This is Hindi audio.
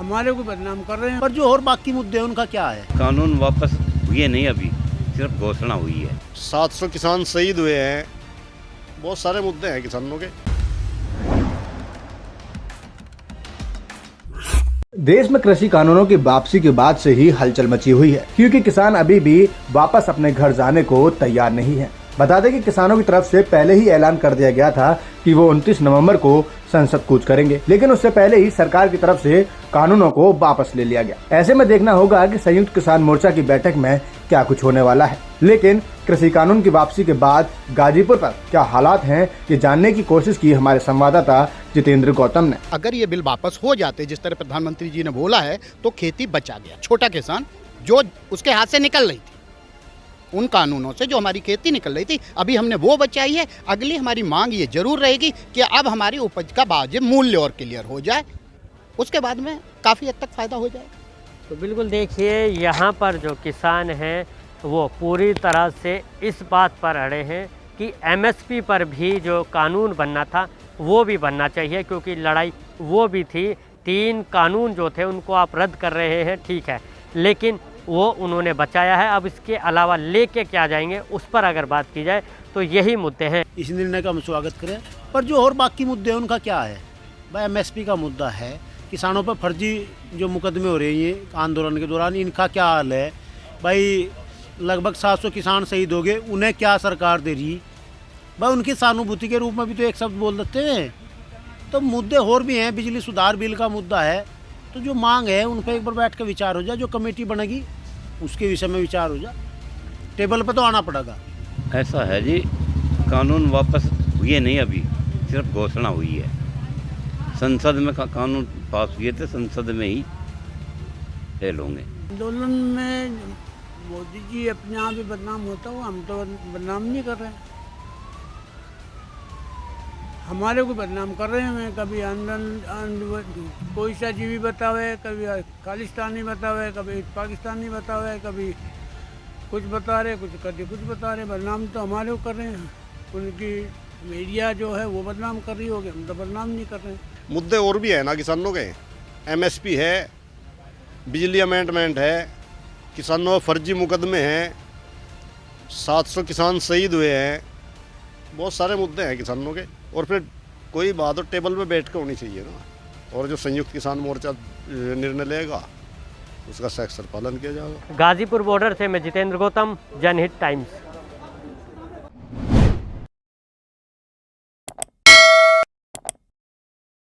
हमारे को बदनाम कर रहे हैं। पर जो और बाकी मुद्दे हैं उनका क्या है? कानून वापस हुए नहीं, अभी सिर्फ घोषणा हुई है। 700 किसान शहीद हुए हैं, बहुत सारे मुद्दे हैं किसानों के। देश में कृषि कानूनों की वापसी के बाद से ही हलचल मची हुई है, क्योंकि किसान अभी भी वापस अपने घर जाने को तैयार नहीं है। बता दें कि किसानों की तरफ से पहले ही ऐलान कर दिया गया था कि वो 29 नवंबर को संसद कूच करेंगे, लेकिन उससे पहले ही सरकार की तरफ से कानूनों को वापस ले लिया गया। ऐसे में देखना होगा कि संयुक्त किसान मोर्चा की बैठक में क्या कुछ होने वाला है। लेकिन कृषि कानून की वापसी के बाद गाजीपुर पर क्या हालात हैं, ये जानने की कोशिश की हमारे संवाददाता जितेंद्र गौतम ने। अगर ये बिल वापस हो जाते जिस तरह प्रधानमंत्री जी ने बोला है तो खेती बचा गया। छोटा किसान जो उसके हाथ से निकल रही थी, उन कानूनों से जो हमारी खेती निकल रही थी, अभी हमने वो बचाई है। अगली हमारी मांग ये जरूर रहेगी कि अब हमारी उपज का वाजिब मूल्य और क्लियर हो जाए, उसके बाद में काफ़ी हद तक फ़ायदा हो जाए। तो बिल्कुल देखिए, यहाँ पर जो किसान हैं वो पूरी तरह से इस बात पर अड़े हैं कि एमएसपी पर भी जो कानून बनना था वो भी बनना चाहिए, क्योंकि लड़ाई वो भी थी। 3 कानून जो थे उनको आप रद्द कर रहे हैं, ठीक है, लेकिन वो उन्होंने बचाया है। अब इसके अलावा लेके क्या जाएंगे, उस पर अगर बात की जाए तो यही मुद्दे हैं। इस निर्णय का हम स्वागत करें, पर जो और बाकी मुद्दे हैं उनका क्या है? भाई एमएसपी का मुद्दा है, किसानों पर फर्जी जो मुकदमे हो रहे हैं आंदोलन के दौरान, इनका क्या हाल है? भाई लगभग 700 किसान शहीद हो गए, उन्हें क्या सरकार दे रही? भाई उनकी सहानुभूति के रूप में भी तो एक शब्द बोल देते हैं। तो मुद्दे और भी हैं, बिजली सुधार बिल का मुद्दा है, तो जो मांग है उन पर एक बार बैठ कर विचार हो जाए। जो कमेटी बनेगी उसके विषय में विचार हो जाए, टेबल पर तो आना पड़ेगा। ऐसा है जी, कानून वापस हुए नहीं, अभी सिर्फ घोषणा हुई है। संसद में कानून पास हुए थे, संसद में ही फेल होंगे। आंदोलन में मोदी जी अपने आप ही बदनाम होता हो, हम तो बदनाम नहीं कर रहे हैं। हमारे को बदनाम कर रहे हैं। कभी कोई सा जीवी बतावे, कभी खालिस्तानी बतावे, कभी पाकिस्तानी बतावे, कभी कुछ बता रहे, कभी कुछ बता रहे। बदनाम तो हमारे को कर रहे हैं, उनकी मीडिया जो है वो बदनाम कर रही होगी, हम तो बदनाम नहीं कर रहे हैं। मुद्दे और भी है ना किसानों के, एमएसपी है, बिजली अमेंडमेंट है, किसानों पर फर्जी मुकदमे हैं, 700 किसान शहीद हुए हैं, बहुत सारे मुद्दे हैं किसानों के। और फिर कोई बात तो टेबल पे बैठ कर होनी चाहिए ना, और जो संयुक्त किसान मोर्चा निर्णय लेगा उसका सख्त पालन किया जाएगा। गाजीपुर बॉर्डर से मैं जितेंद्र गौतम, जनहित टाइम्स।